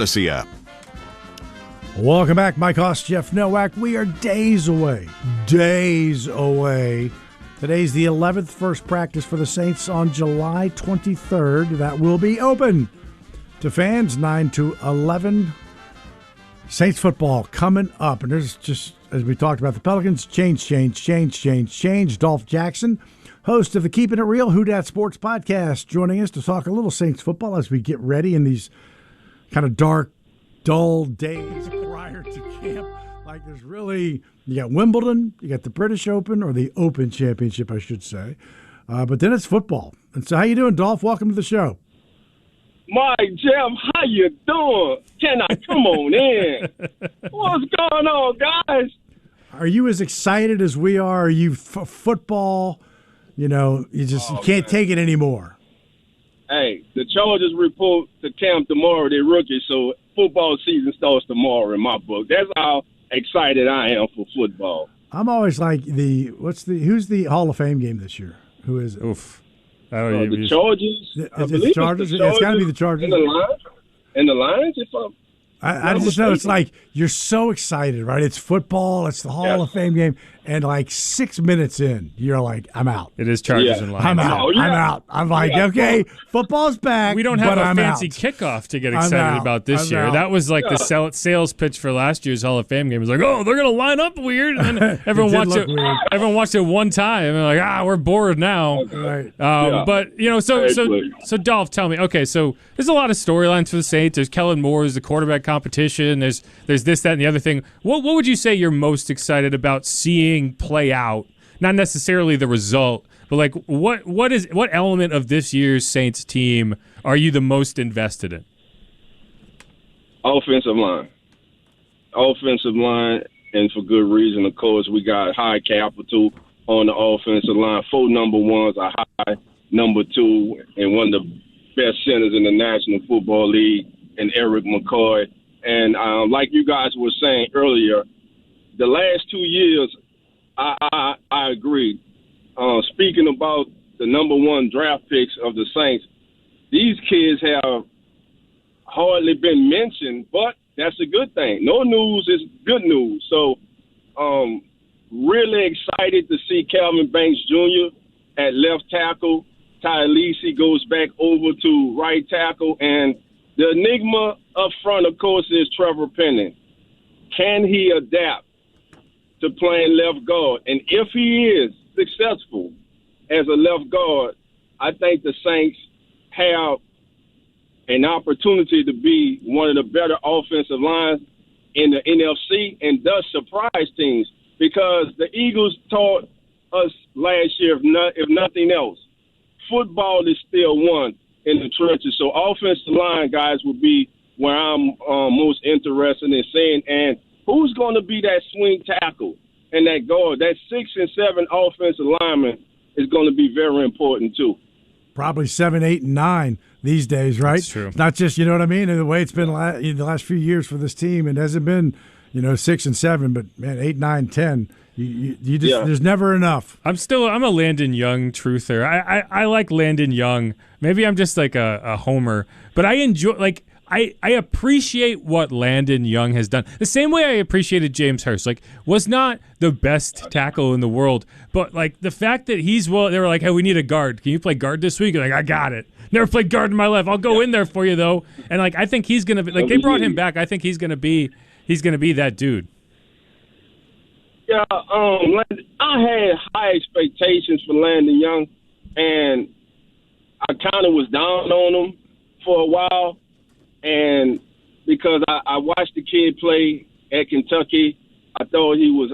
Odyssey app. Welcome back. Mike Hoss, Jeff Nowak. We are days away. Today's the 11th first practice for the Saints on July 23rd. That will be open to fans 9 to 11. Saints football coming up. And there's just, as we talked about the Pelicans, change. Dolph Jackson, host of the Keeping It Real Who Dat Sports podcast, joining us to talk a little Saints football as we get ready in these kind of dark, dull days prior to camp. Like there's really, you got Wimbledon, you got the British Open, or the Open Championship, I should say. But then it's football. And so how you doing, Dolph? Welcome to the show. Mike, Jeff, how you doing? Can I come on in? What's going on, guys? Are you as excited as we are? Are you football? You can't take it anymore. Hey, the Chargers report to camp tomorrow. They're rookies, so football season starts tomorrow in my book. That's how excited I am for football. I'm always like who's the Hall of Fame game this year? Who is it? Oof. The Chargers. Is it the Chargers? It's got to be the Chargers. And the Lions, I just know it's like you're so excited, right? It's football. It's the Hall of Fame game. And like 6 minutes in, you're like, I'm out. It is Chargers and Lions. I'm out. Oh, yeah. I'm out. I'm like, okay, football's back. We don't have a fancy out. kickoff to get excited about this year. That was like the sales pitch for last year's Hall of Fame game. It was like, oh, they're going to line up weird. And then everyone watched it. Everyone watched it one time. And they're like, we're bored now. Right. But, so Dolph, tell me, okay, so there's a lot of storylines for the Saints. There's Kellen Moore, there's the quarterback competition. There's this, that, and the other thing. What would you say you're most excited about seeing play out? Not necessarily the result, but like what element of this year's Saints team are you the most invested in? Offensive line, and for good reason. Of course, we got high capital on the offensive line. 4 number ones, a high number 2, and one of the best centers in the National Football League, and Eric McCoy. And like you guys were saying earlier, the last 2 years, I agree. Speaking about the number 1 draft picks of the Saints, these kids have hardly been mentioned, but that's a good thing. No news is good news. So really excited to see Calvin Banks Jr. at left tackle. Ty Lisi goes back over to right tackle. And the enigma up front, of course, is Trevor Penning. Can he adapt to playing left guard? And if he is successful as a left guard, I think the Saints have an opportunity to be one of the better offensive lines in the NFC and thus surprise teams, because the Eagles taught us last year, if nothing else, football is still won in the trenches. So offensive line, guys, would be where I'm most interested in seeing. And who's going to be that swing tackle and that guard? That 6 and 7 offensive lineman is going to be very important too. Probably 7, 8, and 9 these days, right? That's true. It's not just, you know what I mean, and the way it's been the last few years for this team. It hasn't been, 6 and 7, but man, 8, 9, 10. You just there's never enough. I'm a Landon Young truther. I like Landon Young. Maybe I'm just like a homer, but I enjoy I appreciate what Landon Young has done. The same way I appreciated James Hurst. Was not the best tackle in the world, but the fact that they were like, hey, we need a guard. Can you play guard this week? I got it. Never played guard in my life. I'll go in there for you though. And I think he's gonna be they brought him back. I think he's gonna be that dude. Yeah, I had high expectations for Landon Young, and I kind of was down on him for a while. And because I watched the kid play at Kentucky, I thought he was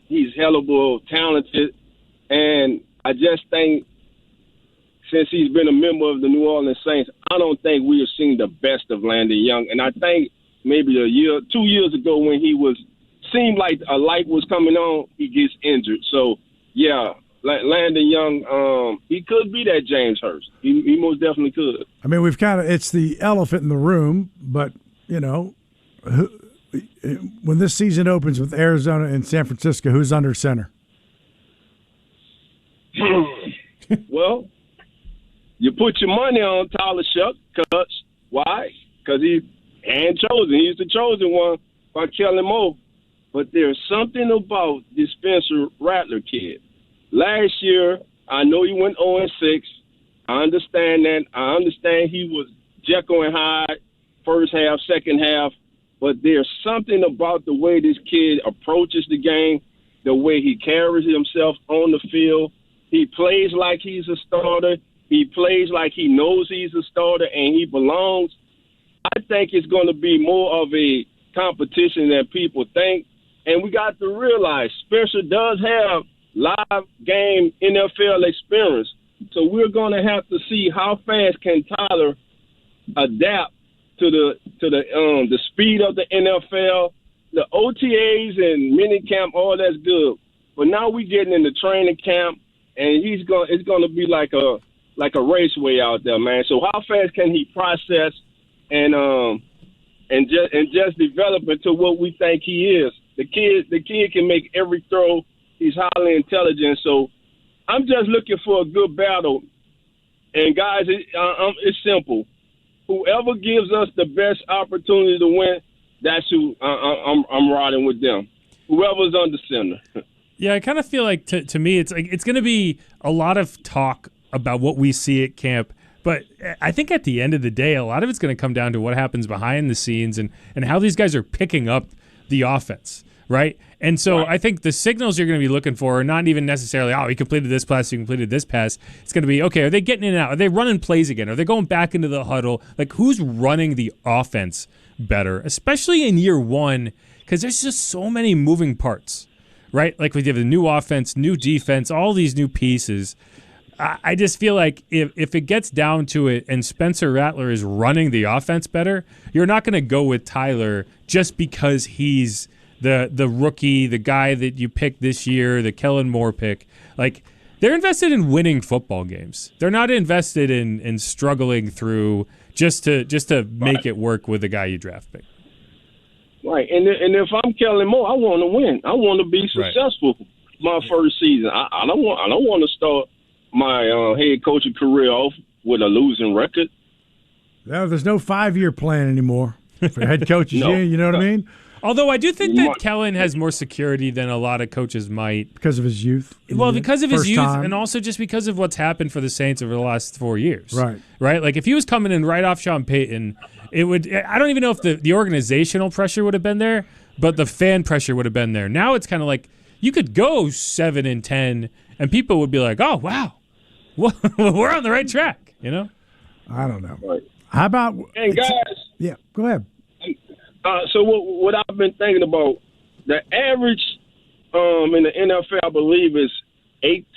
he's hellable talented, and I just think since he's been a member of the New Orleans Saints, I don't think we have seen the best of Landon Young. And I think maybe 2 years ago when he seemed like a light was coming on, he gets injured. So yeah, Landon Young, he could be that James Hurst. He most definitely could. I mean, it's the elephant in the room, but, when this season opens with Arizona and San Francisco, who's under center? Well, you put your money on Tyler Shuck. Why? Because he's and chosen. He's the chosen one by Kellen Moore. But there's something about this Spencer Rattler kid. Last year, I know he went 0-6. I understand that. I understand he was Jekyll and Hyde first half, second half. But there's something about the way this kid approaches the game, the way he carries himself on the field. He plays like he's a starter. He plays like he knows he's a starter and he belongs. I think it's going to be more of a competition than people think. And we got to realize Spencer does have live game NFL experience. So we're going to have to see how fast can Tyler adapt to the speed of the NFL. The OTAs and minicamp, all that's good. But now we're getting into training camp, and it's going to be like a raceway out there, man. So how fast can he process and just develop into what we think he is? The kid can make every throw. He's highly intelligent. So I'm just looking for a good battle. And guys, it's simple. Whoever gives us the best opportunity to win, that's who I'm riding with them. Whoever's under center. Yeah, I kind of feel like to me it's going to be a lot of talk about what we see at camp, but I think at the end of the day, a lot of it's going to come down to what happens behind the scenes and how these guys are picking up the offense, right? And so right. I think the signals you're going to be looking for are not even necessarily, he completed this pass, he completed this pass. It's going to be, okay, are they getting in and out? Are they running plays again? Are they going back into the huddle? Like, who's running the offense better, especially in year one, because there's just so many moving parts, right? Like we have a new offense, new defense, all these new pieces. I just feel like if it gets down to it and Spencer Rattler is running the offense better, you're not going to go with Tyler just because he's the rookie, the guy that you picked this year, the Kellen Moore pick. Like, they're invested in winning football games. They're not invested in struggling through just to make it work with the guy you draft pick. Right, and if I'm Kellen Moore, I want to win. I want to be successful my first season. I don't want to start my head coaching career off with a losing record. No, there's no 5-year plan anymore for head coaches. No. You know what I mean? Although I do think that Kellen has more security than a lot of coaches might. Because of his youth. Well, because of his youth time. and also just because of what's happened for the Saints over the last 4 years. Right. Like, if he was coming in right off Sean Payton, it would – I don't even know if the organizational pressure would have been there, but the fan pressure would have been there. Now it's kind of like you could go 7-10, and people would be like, oh, wow, we're on the right track, you know? I don't know. Right. How about – And guys – yeah, go ahead. So what I've been thinking about, the average in the NFL, I believe, is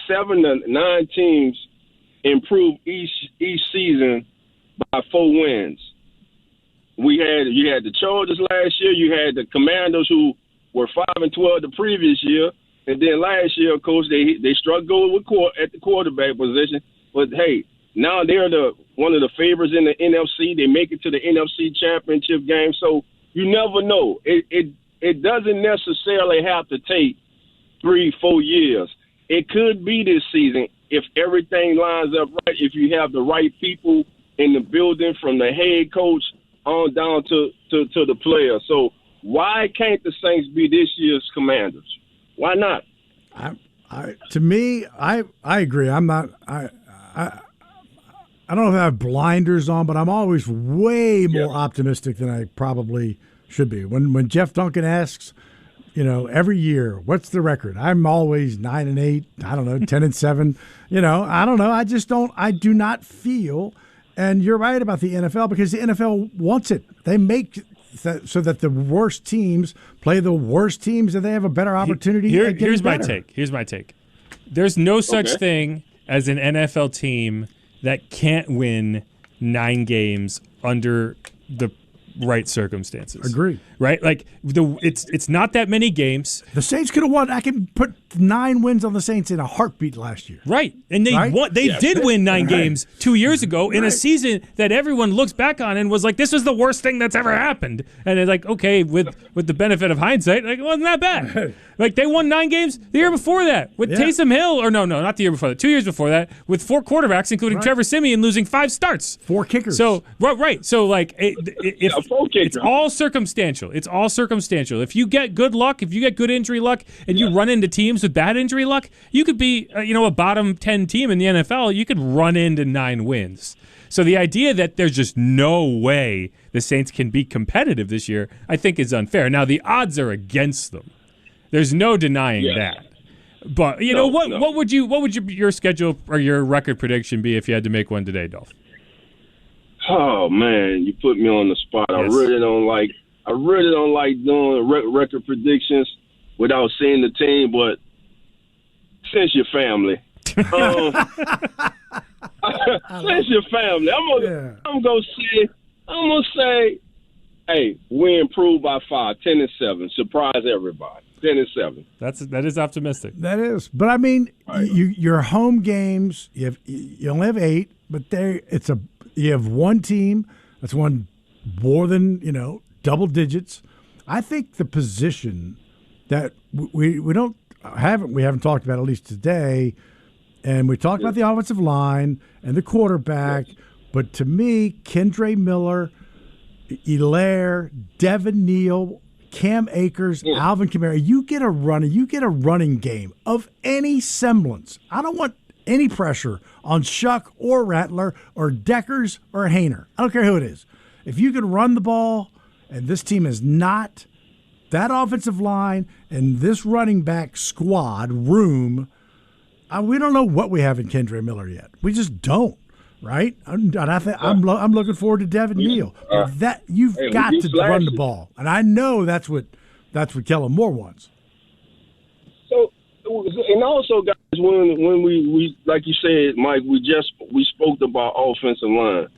7 to 9 teams improve each season by 4 wins. You had the Chargers last year, you had the Commanders who were 5-12 the previous year, and then last year, of course, they struggled at the quarterback position. But hey, now they're one of the favorites in the NFC. They make it to the NFC Championship game, so. You never know. It doesn't necessarily have to take 3-4 years. It could be this season if everything lines up right, if you have the right people in the building from the head coach on down to the players. So why can't the Saints be this year's Commanders? Why not? To me, I agree. I'm not I don't know if I have blinders on, but I'm always way more optimistic than I probably should be. When Jeff Duncan asks, every year, what's the record? I'm always 9-8. I don't know, 10-7. I don't know. I do not feel. And you're right about the NFL because the NFL wants it. They make so that the worst teams play the worst teams, and they have a better opportunity. Here's my take. There's no such thing as an NFL team that can't win 9 games under the right circumstances. Agree. Right? Like it's not that many games. The Saints could have won. I can put 9 wins on the Saints in a heartbeat last year. Right. And they won. They did win 9 games 2 years ago in a season that everyone looks back on and was like, this was the worst thing that's ever happened. And it's like, okay, with the benefit of hindsight, like, it wasn't that bad. Like, they won 9 games the year before that with Taysom Hill. Or no, not the year before that. 2 years before that with 4 quarterbacks, including Trevor Siemian, losing 5 starts. 4 kickers. So, right. So, like, it's all circumstantial. It's all circumstantial. If you get good luck, if you get good injury luck, and you run into teams with bad injury luck, you could be, a bottom 10 team in the NFL. You could run into 9 wins. So the idea that there's just no way the Saints can be competitive this year, I think is unfair. Now, the odds are against them. There's no denying that. But what would your schedule or your record prediction be if you had to make one today, Dolph? Oh man, you put me on the spot. Yes. I really don't like doing record predictions without seeing the team, but since your family, since your family, I'm gonna say, hey, we improved by 5, 10-7, surprise everybody, 10-7. That is optimistic. That is, but I mean, your home games, you only have 8, but you have one team that's won more than double digits. I think the position that we haven't talked about, at least today, and we talked about the offensive line and the quarterback, but to me, Kendre Miller, Hilaire, Devin Neal, Cam Akers, Alvin Kamara, you get a running game of any semblance. I don't want any pressure on Shuck or Rattler or Deckers or Hainer. I don't care who it is. If you can run the ball, and this team is not, that offensive line and this running back squad room, we don't know what we have in Kendre Miller yet. We just don't, right? And I'm looking forward to Devin Neal. That you've got to run the ball, and I know that's what Kellen Moore wants. So, and also, guys, when we like you said, Mike, we spoke about offensive line.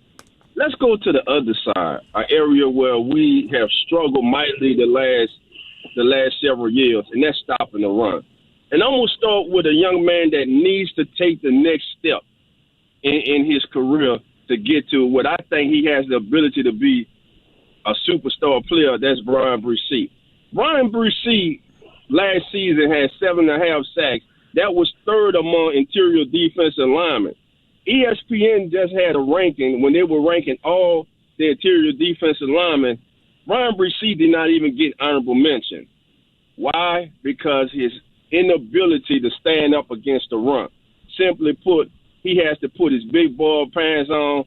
Let's go to the other side, an area where we have struggled mightily the last several years, and that's stopping the run. And I'm going to start with a young man that needs to take the next step in his career to get to what I think he has the ability to be a superstar player. That's Brian Bresee. Brian Bresee last season had 7.5 sacks. That was third among interior defensive linemen. ESPN just had a ranking when they were ranking all the interior defensive linemen. Brian Bresee did not even get honorable mention. Why? Because his inability to stand up against the run. Simply put, he has to put his big ball pants on.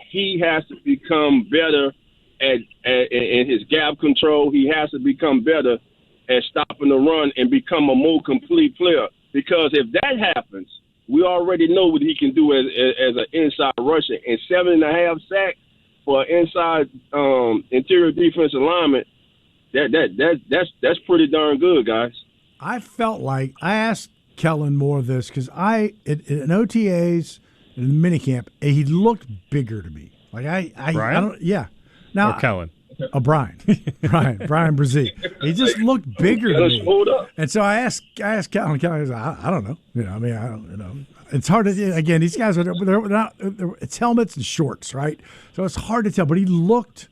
He has to become better at his gap control. He has to become better at stopping the run and become a more complete player. Because if that happens, we already know what he can do as an inside rusher. And 7.5 sacks for an inside interior defensive lineman, that's pretty darn good, guys. I felt like I asked Kellen Moore this because in OTAs in minicamp, he looked bigger to me. Like I don't. Yeah. Now or Kellen. Brian Bresee. He just looked bigger to me. And so I asked Kellen. Kellen said, I don't know. I don't. It's hard to. Again, these guys they're not. It's helmets and shorts, right? So it's hard to tell. But he looked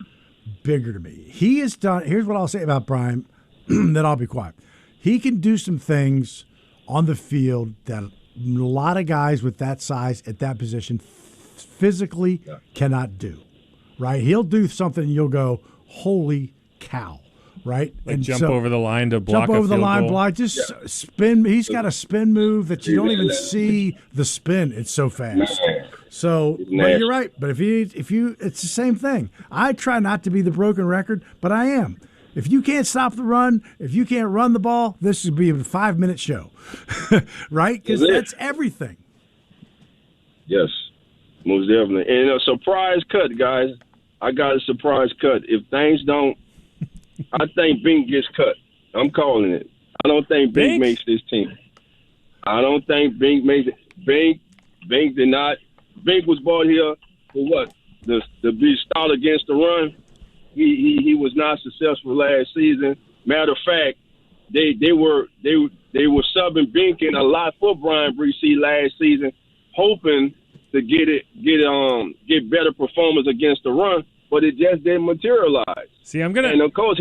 bigger to me. He has done. Here's what I'll say about Brian. Then I'll be quiet. He can do some things on the field that a lot of guys with that size at that position physically cannot do. Right? He'll do something and you'll go, holy cow. Right? Like and jump over the line to block jump over the line, goal. block, just spin. He's got a spin move that you don't even see the spin. It's so fast. So, but you're right. But if you, it's the same thing. I try not to be the broken record, but I am. If you can't stop the run, if you can't run the ball, this would be a 5-minute show, right? Because that's everything. Yes, most definitely. And a surprise cut, guys. I got a surprise cut. If things don't, I think Bink gets cut. I'm calling it. I don't think Bink makes this team. I don't think Bink makes it. Bink did not. Bink was brought here for what? To be stout against the run. He was not successful last season. Matter of fact, they were subbing Binkin a lot for Brian Bresee last season, hoping to get better performance against the run, but it just didn't materialize. See, and of course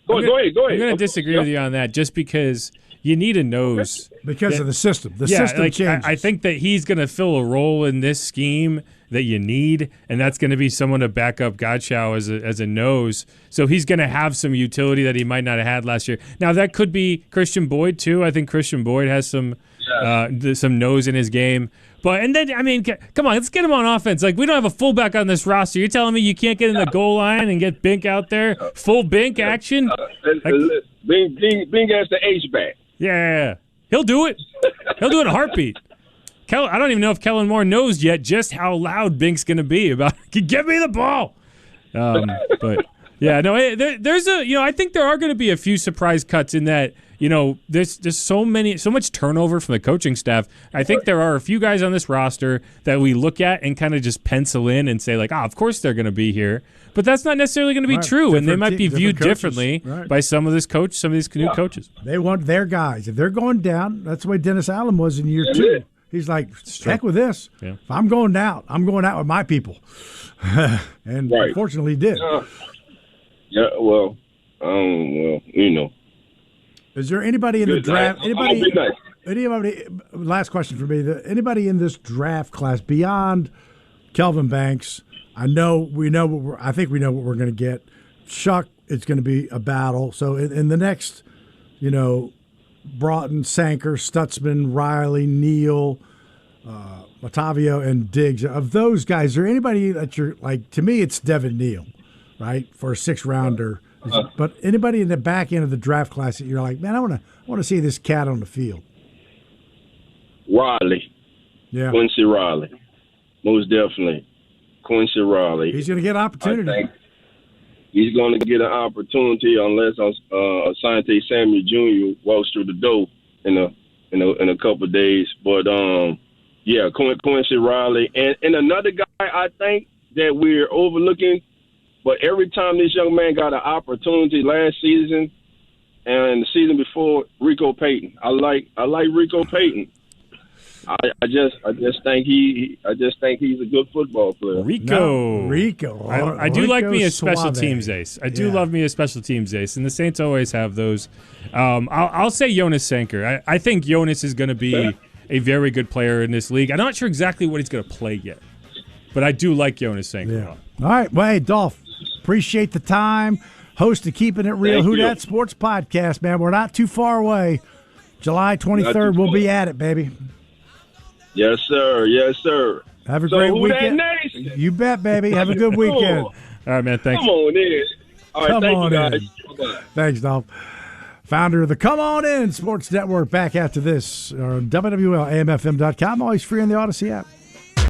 go ahead. I'm gonna disagree with you on that, just because you need a nose because of the system. The system changes. I think that he's gonna fill a role in this scheme that you need, and that's going to be someone to back up Godchow as a nose. So he's going to have some utility that he might not have had last year. Now, that could be Christian Boyd, too. I think Christian Boyd has some nose in his game. Come on, let's get him on offense. Like, we don't have a fullback on this roster. You're telling me you can't get in the goal line and get Bink out there? Full Bink action? Bink has the H-back. Yeah. He'll do it. He'll do it in a heartbeat. I don't even know if Kellen Moore knows yet just how loud Bink's going to be about, give me the ball. But yeah, no, there's I think there are going to be a few surprise cuts in that, there's so much turnover from the coaching staff. I think there are a few guys on this roster that we look at and kind of just pencil in and say like, of course they're going to be here. But that's not necessarily going to be true, and they might be viewed differently by some of these new coaches. They want their guys. If they're going down, that's the way Dennis Allen was in year 2. He's like, heck with this. Yeah. If I'm going out with my people. And unfortunately he did. Is there anybody in the draft? Anybody? Last question for me. Anybody in this draft class beyond Kelvin Banks? I think we know what we're going to get. Shuck, it's going to be a battle. So in the next, Broughton, Sanker, Stutzman, Riley, Neal, Matavio, and Diggs. Of those guys, is there anybody that you're like? To me, it's Devin Neal, right, for a 6-rounder. But anybody in the back end of the draft class that you're like, man, I want to see this cat on the field. Riley, Quincy Riley, most definitely, Quincy Riley. He's going to get an opportunity. I think he's going to get an opportunity unless Asante Samuel Jr. walks through the door in a couple of days. But Quincy Riley and another guy I think that we're overlooking. But every time this young man got an opportunity last season and the season before, Rico Payton. I like Rico Payton. I just think he's a good football player. Rico. I do like me a special teams ace. I do love me a special teams ace, and the Saints always have those. I'll say Jonas Sanker. I think Jonas is going to be a very good player in this league. I'm not sure exactly what he's going to play yet, but I do like Jonas Sanker. Yeah. All right. Well, hey, Dolph, appreciate the time. Host of Keeping It Real, Who Dat Sports Podcast, man. We're not too far away. July 23rd, we'll be at it, baby. Yes, sir. Yes, sir. Have a great weekend. You bet, baby. Have a good weekend. All right, man. Thanks. Come on in. All right, thank you, guys. Thanks, Dolph. Founder of the Come On In Sports Network. Back after this. WWL, AMFM.com. Always free on the Odyssey app.